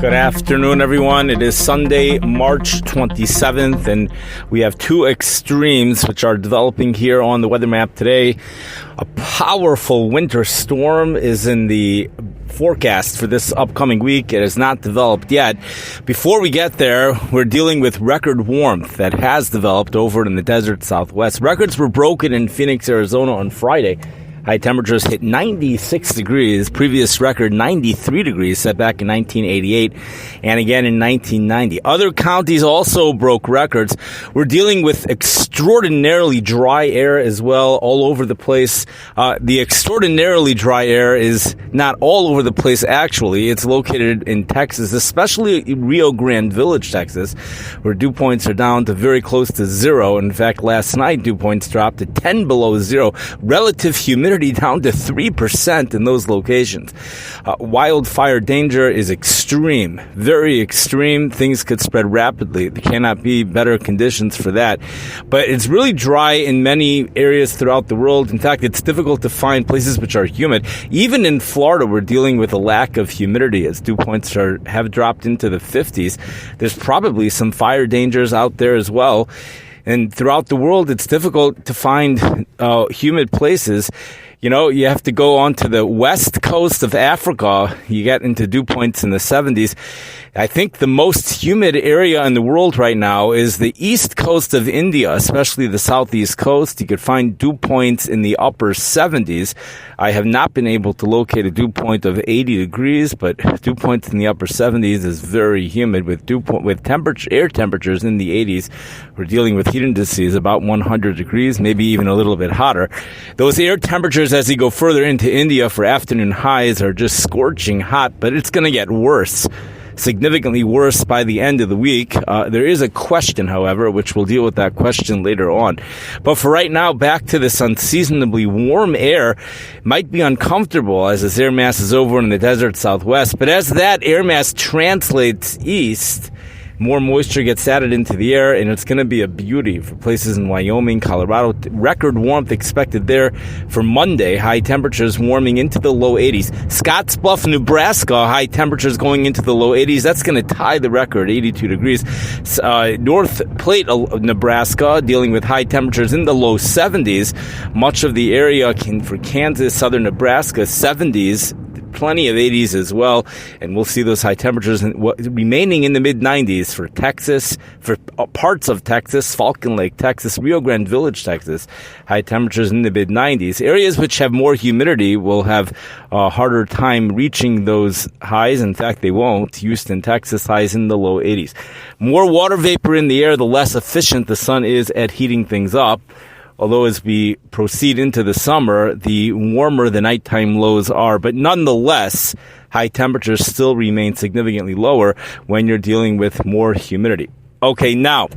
Good afternoon, everyone. It is Sunday, March 27th, and we have two extremes which are developing here on the weather map today. A powerful winter storm is in the forecast for this upcoming week. It has not developed yet. Before we get there, we're dealing with record warmth that has developed over in the desert Southwest. Records were broken in Phoenix, Arizona on Friday. High temperatures hit 96 degrees, previous record 93 degrees set back in 1988 and again in 1990. Other counties also broke records. We're dealing with extraordinarily dry air as well all over the place. The extraordinarily dry air is not all over the place actually. It's located in Texas, especially Rio Grande Village, Texas, where dew points are down to very close to zero. In fact, last night dew points dropped to 10 below zero. Relative humidity down to 3% in those locations. Wildfire danger is extreme, very extreme. Things could spread rapidly. There cannot be better conditions for that. But it's really dry in many areas throughout the world. In fact, it's difficult to find places which are humid. Even in Florida, we're dealing with a lack of humidity as dew points have dropped into the 50s. There's probably some fire dangers out there as well. And throughout the world, it's difficult to find humid places. You know, you have to go onto the west coast of Africa. You get into dew points in the 70s. I think the most humid area in the world right now is the east coast of India, especially the southeast coast. You could find dew points in the upper 70s. I have not been able to locate a dew point of 80 degrees, but dew points in the upper 70s is very humid with air temperatures in the 80s. We're dealing with heat indices about 100 degrees, maybe even a little bit hotter. Those air temperatures as you go further into India for afternoon highs are just scorching hot, but it's going to get worse. Significantly worse by the end of the week. There is a question, however, which we'll deal with that question later on. But for right now, back to this unseasonably warm air. Might be uncomfortable as this air mass is over in the desert Southwest. But as that air mass translates east, more moisture gets added into the air, and it's going to be a beauty for places in Wyoming, Colorado. Record warmth expected there for Monday. High temperatures warming into the low 80s. Scottsbluff, Nebraska, high temperatures going into the low 80s. That's going to tie the record, 82 degrees. North Platte, Nebraska, dealing with high temperatures in the low 70s. Much of the area for Kansas, southern Nebraska, 70s. Plenty of 80s as well, and we'll see those high temperatures remaining in the mid-90s for Texas, for parts of Texas, Falcon Lake, Texas, Rio Grande Village, Texas, high temperatures in the mid-90s. Areas which have more humidity will have a harder time reaching those highs. In fact, they won't. Houston, Texas, highs in the low 80s. More water vapor in the air, the less efficient the sun is at heating things up. Although as we proceed into the summer, the warmer the nighttime lows are. But nonetheless, high temperatures still remain significantly lower when you're dealing with more humidity. Okay, now,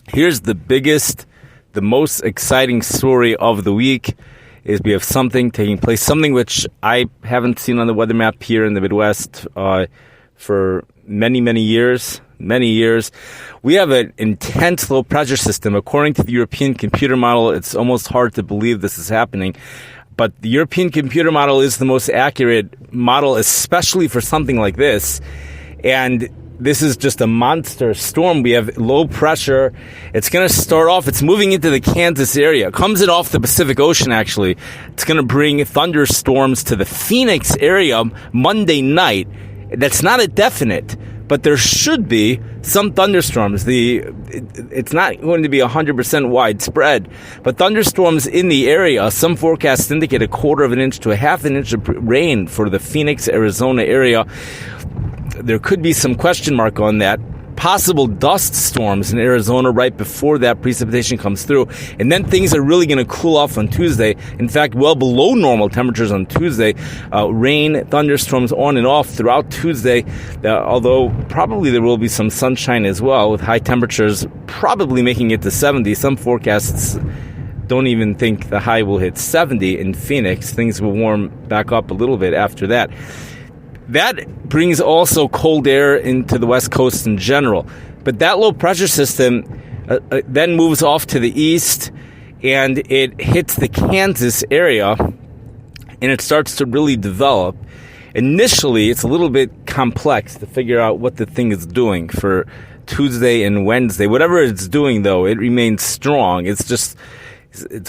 here's the biggest, the most exciting story of the week is we have something taking place, something which I haven't seen on the weather map here in the Midwest for many, many years. We have an intense low pressure system. According to the European computer model, it's almost hard to believe this is happening. But the European computer model is the most accurate model, especially for something like this. And this is just a monster storm. We have low pressure. It's going to start off, it's moving into the Kansas area. It comes in off the Pacific Ocean, actually. It's going to bring thunderstorms to the Phoenix area Monday night. That's not a definite, but there should be some thunderstorms. It's not going to be 100% widespread, but thunderstorms in the area. Some forecasts indicate 1/4 of an inch to 1/2 an inch of rain for the Phoenix, Arizona area. There could be some question mark on that. Possible dust storms in Arizona right before that precipitation comes through. And then things are really going to cool off on Tuesday. In fact, well below normal temperatures on Tuesday. Rain, thunderstorms on and off throughout Tuesday. Although probably there will be some sunshine as well, with high temperatures probably making it to 70. Some forecasts don't even think the high will hit 70 in Phoenix. Things will warm back up a little bit after that. That brings also cold air into the West Coast in general. But that low pressure system then moves off to the east, and it hits the Kansas area, and it starts to really develop. initially it's a little bit complex to figure out what the thing is doing for Tuesday and Wednesday. Whatever it's doing, though, it remains strong. It's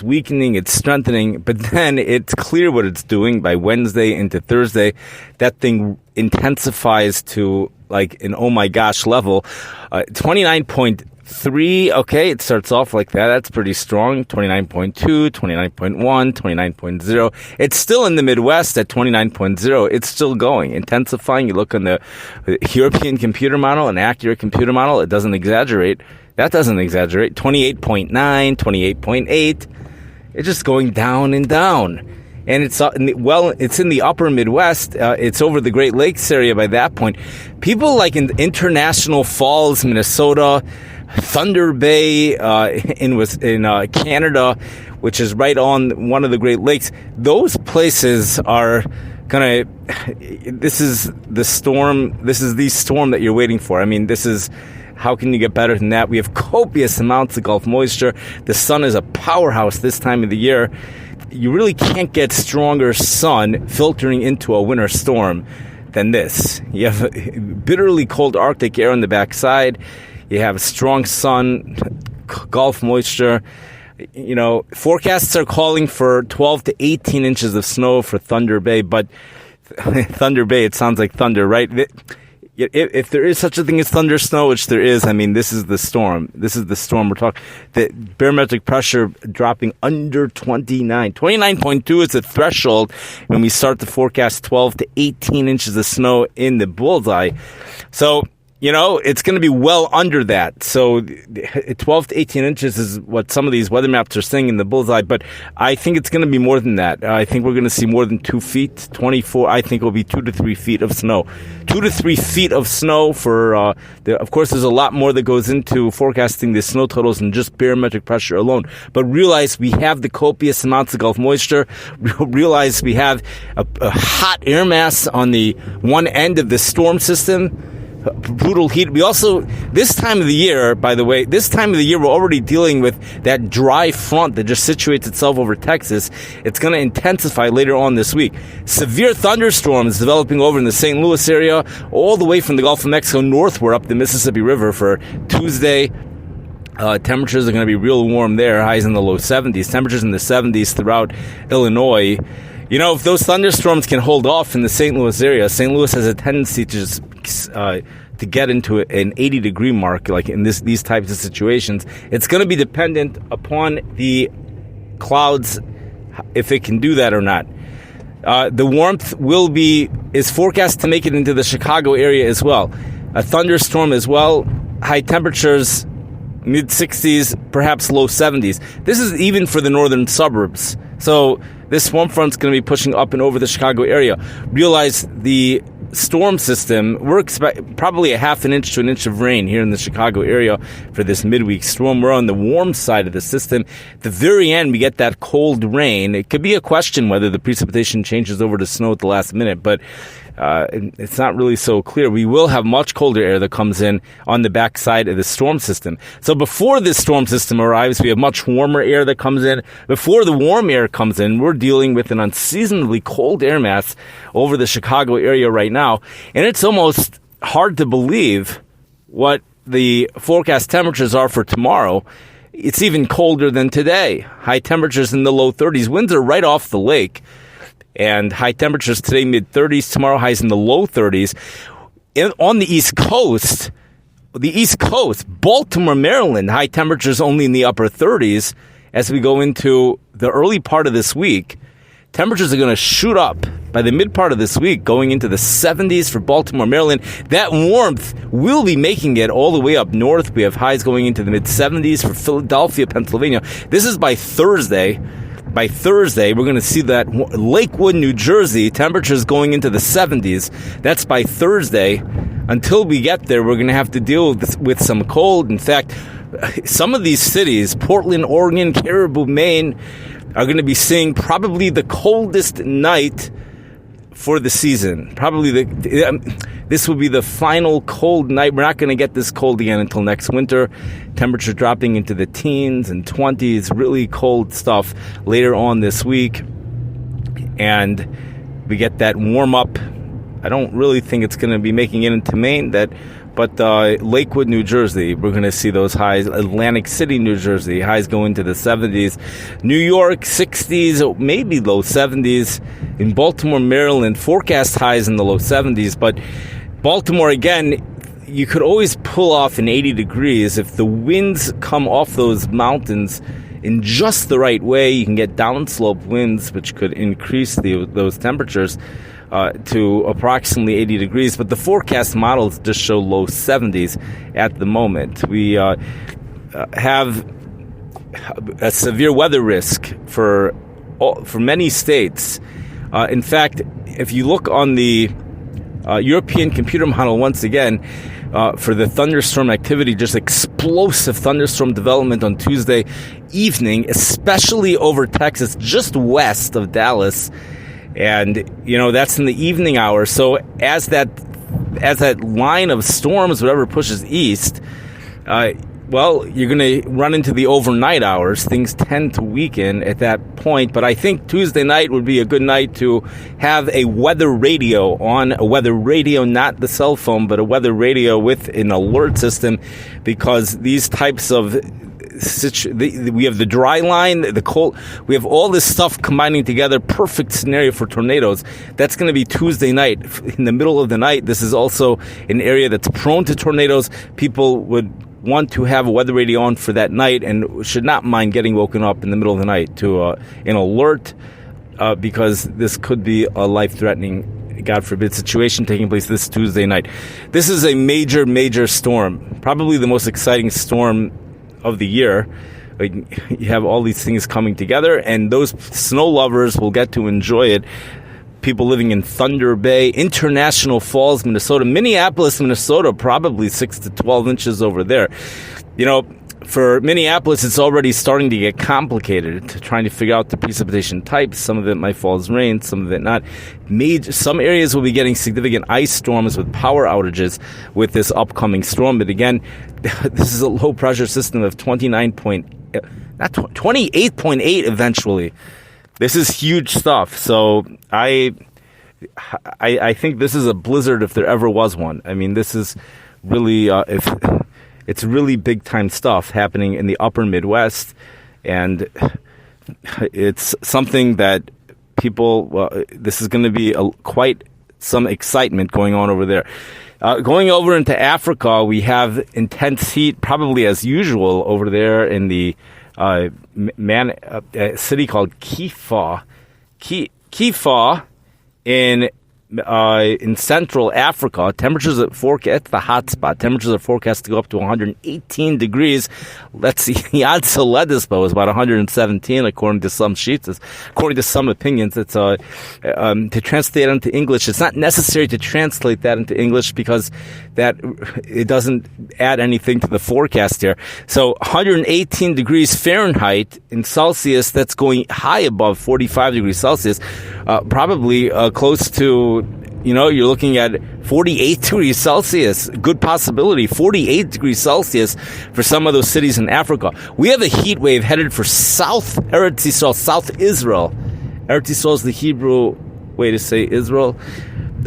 weakening, it's strengthening, but then it's clear what it's doing by Wednesday into Thursday. That thing intensifies to like an oh my gosh level. 29.3, okay, it starts off like that. That's pretty strong. 29.2, 29.1, 29.0. It's still in the Midwest at 29.0. It's still going, intensifying. You look on the European computer model, an accurate computer model, it doesn't exaggerate. That doesn't exaggerate. 28.9, 28.8. It's just going down and down. And it's in the upper Midwest. It's over the Great Lakes area by that point. People like in International Falls, Minnesota, Thunder Bay in Canada, which is right on one of the Great Lakes. Those places are gonna. This is the storm. This is the storm that you're waiting for. I mean, this is. How can you get better than that? We have copious amounts of Gulf moisture. The sun is a powerhouse this time of the year. You really can't get stronger sun filtering into a winter storm than this. You have bitterly cold Arctic air on the backside. You have strong sun, Gulf moisture. You know, forecasts are calling for 12 to 18 inches of snow for Thunder Bay, but Thunder Bay, it sounds like thunder, right? If there is such a thing as thunder snow, which there is, I mean, this is the storm. This is the storm we're talking. The barometric pressure dropping under 29. 29.2 is the threshold when we start to forecast 12 to 18 inches of snow in the bullseye. So, you know, it's going to be well under that. So 12 to 18 inches is what some of these weather maps are saying in the bullseye, but I think it's going to be more than that. I think we're going to see more than 2 feet, 24. I think it will be 2 to 3 feet of snow. 2 to 3 feet of snow for, of course, there's a lot more that goes into forecasting the snow totals than just barometric pressure alone. But realize we have the copious amounts of Gulf moisture. Realize we have a hot air mass on the one end of the storm system. Brutal heat. We also, this time of the year, by the way, we're already dealing with that dry front that just situates itself over Texas. It's going to intensify later on this week. Severe thunderstorms developing over in the St. Louis area, all the way from the Gulf of Mexico northward up the Mississippi River for Tuesday. Temperatures are going to be real warm there, highs in the low 70s. Temperatures in the 70s throughout Illinois. You know, if those thunderstorms can hold off in the St. Louis area, St. Louis has a tendency to just to get into an 80-degree mark, like in these types of situations. It's going to be dependent upon the clouds, if it can do that or not. The warmth is forecast to make it into the Chicago area as well. A thunderstorm as well. High temperatures, mid-60s, perhaps low 70s. This is even for the northern suburbs. So this storm front's going to be pushing up and over the Chicago area. Realize the storm system, we're expecting probably a half an inch to an inch of rain here in the Chicago area for this midweek storm. We're on the warm side of the system. At the very end, we get that cold rain. It could be a question whether the precipitation changes over to snow at the last minute, but it's not really so clear. We will have much colder air that comes in on the backside of the storm system. So before this storm system arrives, we have much warmer air that comes in. Before the warm air comes in, we're dealing with an unseasonably cold air mass over the Chicago area right now. And it's almost hard to believe what the forecast temperatures are for tomorrow. It's even colder than today. High temperatures in the low 30s. Winds are right off the lake. And high temperatures today, mid-30s. Tomorrow, highs in the low 30s. On the East Coast, Baltimore, Maryland, high temperatures only in the upper 30s. As we go into the early part of this week, temperatures are going to shoot up by the mid part of this week, going into the 70s for Baltimore, Maryland. That warmth will be making it all the way up north. We have highs going into the mid-70s for Philadelphia, Pennsylvania. This is by Thursday. By Thursday, we're going to see that Lakewood, New Jersey, temperatures going into the 70s. That's by Thursday. Until we get there, we're going to have to deal with some cold. In fact, some of these cities, Portland, Oregon, Caribou, Maine, are going to be seeing probably the coldest night for the season. Probably this will be the final cold night. We're not going to get this cold again until next winter. Temperature dropping into the teens and 20s. Really cold stuff later on this week. And we get that warm up I don't really think it's going to be making it into Maine. But Lakewood, New Jersey, we're going to see those highs. Atlantic City, New Jersey, highs go into the 70s. New York, 60s, maybe low 70s. In Baltimore, Maryland, forecast highs in the low 70s. But Baltimore, again, you could always pull off in 80 degrees. If the winds come off those mountains in just the right way, you can get downslope winds, which could increase those temperatures to approximately 80 degrees. But the forecast models just show low 70s at the moment. We have a severe weather risk for many states. In fact, if you look on the European computer model once again, for the thunderstorm activity, just explosive thunderstorm development on Tuesday evening, especially over Texas, just west of Dallas. And, that's in the evening hours. So as that line of storms, whatever, pushes east, you're going to run into the overnight hours. Things tend to weaken at that point. But I think Tuesday night would be a good night to have a weather radio on, a weather radio, not the cell phone, but a weather radio with an alert system, because these types of we have the dry line, the cold, we have all this stuff combining together. Perfect scenario for tornadoes. That's going to be Tuesday night. In the middle of the night, this is also an area that's prone to tornadoes. People would want to have a weather radio on for that night and should not mind getting woken up in the middle of the night to an alert, because this could be a life-threatening, God forbid, situation taking place this Tuesday night. This is a major, major storm, probably the most exciting storm of the year. You have all these things coming together, and those snow lovers will get to enjoy it. People living in Thunder Bay, International Falls, Minnesota, Minneapolis, Minnesota, probably 6 to 12 inches over there. For Minneapolis, it's already starting to get complicated, trying to figure out the precipitation types. Some of it might fall as rain, some of it not. Some areas will be getting significant ice storms with power outages with this upcoming storm. But again, this is a low pressure system of 28.8 eventually. This is huge stuff. So I think this is a blizzard if there ever was one. I mean, this is really it's really big time stuff happening in the upper Midwest, and it's something that this is going to be quite some excitement going on over there. Going over into Africa, we have intense heat, probably as usual over there in the a city called Kifa in Central Africa. Temperatures at forecast, the hot spot. Temperatures are forecast to go up to 118 degrees. Let's see, Yad Soledispo is about 117 according to some sheets. According to some opinions, it's to translate it into English. It's not necessary to translate that into English because that it doesn't add anything to the forecast here. So 118 degrees Fahrenheit in Celsius. That's going high above 45 degrees Celsius. Probably close to, you're looking at 48 degrees Celsius. Good possibility, 48 degrees Celsius for some of those cities in Africa. We have a heat wave headed for South Eretz Yisrael, South Israel. Eretz Yisrael is the Hebrew way to say Israel.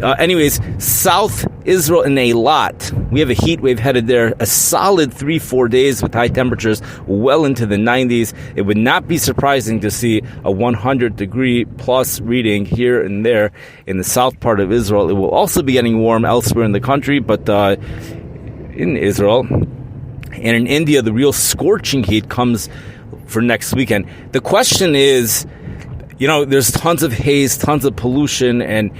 Anyways, South Israel and Eilat, we have a heat wave headed there, a solid 3-4 days with high temperatures well into the 90s. It would not be surprising to see a 100 degree plus reading here and there in the south part of Israel. It will also be getting warm elsewhere in the country, but in Israel and in India, the real scorching heat comes for next weekend. The question is, there's tons of haze, tons of pollution, and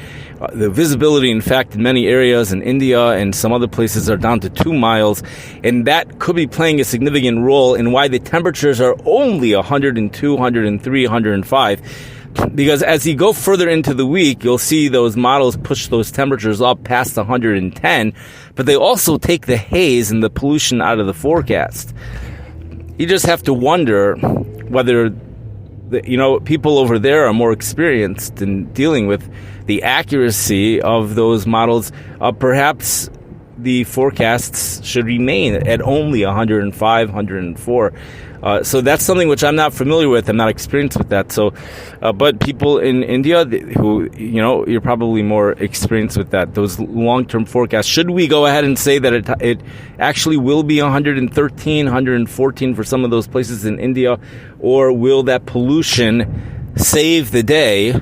the visibility, in fact, in many areas in India and some other places are down to 2 miles. And that could be playing a significant role in why the temperatures are only 102, 103, 105. Because as you go further into the week, you'll see those models push those temperatures up past 110. But they also take the haze and the pollution out of the forecast. You just have to wonder whether people over there are more experienced in dealing with the accuracy of those models. Perhaps the forecasts should remain at only 105, 104 So that's something which I'm not familiar with. I'm not experienced with that. So, but people in India who, you're probably more experienced with that. Those long-term forecasts. Should we go ahead and say that it actually will be 113, 114 for some of those places in India, or will that pollution save the day?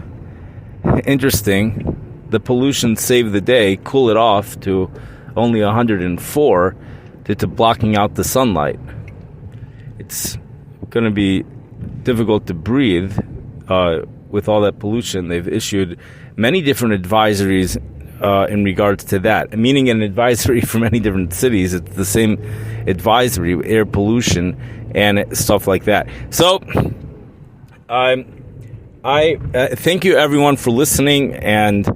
Interesting. The pollution save the day, cool it off to only 104 due to blocking out the sunlight. It's going to be difficult to breathe with all that pollution. They've issued many different advisories in regards to that, meaning an advisory for many different cities. It's the same advisory, air pollution and stuff like that. So I thank you everyone for listening, and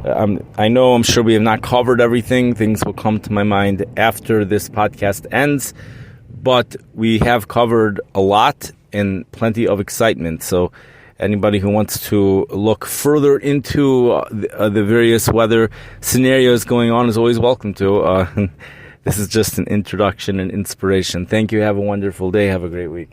I'm sure we have not covered everything. Things will come to my mind after this podcast ends, but we have covered a lot and plenty of excitement. So anybody who wants to look further into the various weather scenarios going on is always welcome to. This is just an introduction and inspiration. Thank you. Have a wonderful day. Have a great week.